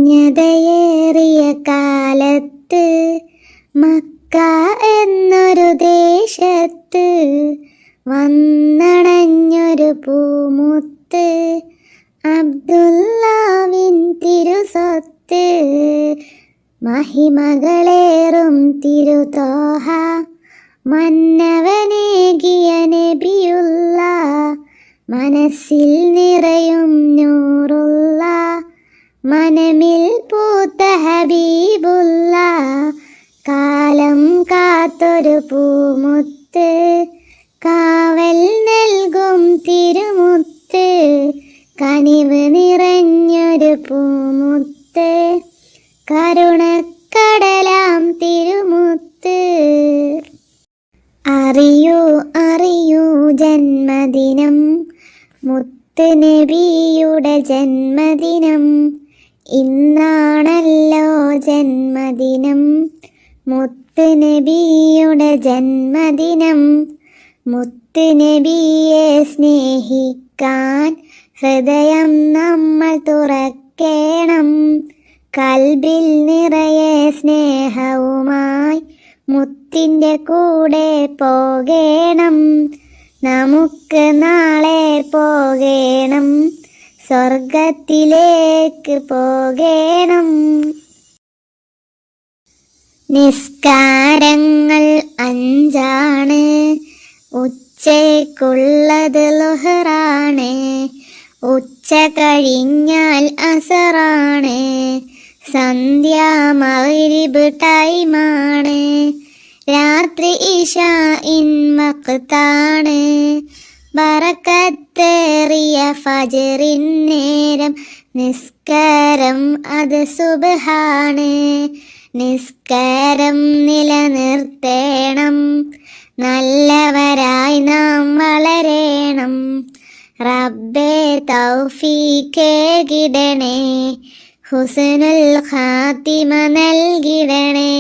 അജ്ഞതയേറിയ കാലത്ത് മക്ക എന്നൊരു ദേശത്ത് വന്നണഞ്ഞൊരു പൂമുത്ത് അബ്ദുല്ലാവിൻ തിരുസൊത്ത് മഹിമകളേറും തിരുതോഹ മന്നവനേകിയ നബിയുള്ള മനസ്സിൽ നിറയും നൂറുള്ള മനമിൽ പൂത്ത ഹബീബുള്ള കാലം കാത്തൊരു പൂമുത്ത് കാവൽ നൽകും തിരുമുത്ത് കനിവ് നിറഞ്ഞൊരു പൂമുത്ത് കരുണക്കടലാം തിരുമുത്ത്. അറിയൂ അറിയൂ ജന്മദിനം മുത്ത് നബിയുടെ ജന്മദിനം ഇന്നാണല്ലോ ജന്മദിനം മുത്ത് നബിയുടെ ജന്മദിനം. മുത്ത് നബിയെ സ്നേഹിക്കാൻ ഹൃദയം നമ്മൾ തുറക്കേണം കൽബിൽ നിറയെ സ്നേഹവുമായി മുത്തിൻ്റെ കൂടെ പോകേണം നമുക്ക് നാളെ പോകേണം സ്വർഗത്തിലേക്ക് പോകേണം. നിസ്കാരങ്ങൾ 5 ഉച്ചയ്ക്കുള്ളത് ളുഹറാണ് ഉച്ച കഴിഞ്ഞാൽ അസറാണ് സന്ധ്യ മഗ്രിബ് ടൈമാണ് രാത്രി ഇശാഇൻ വഖ്താണ് ബറക്കത്തേറിയ ഫജ്റിൻ നേരം നിസ്കാരം അത് സുബ്ഹാണ് നിസ്കാരം നിലനിർത്തേണം നല്ലവരായി നാം വളരേണം റബ്ബേ തൗഫീഖേകിടണേ ഹുസ്നുൽ ഖാത്തിമ നൽകിടണേ.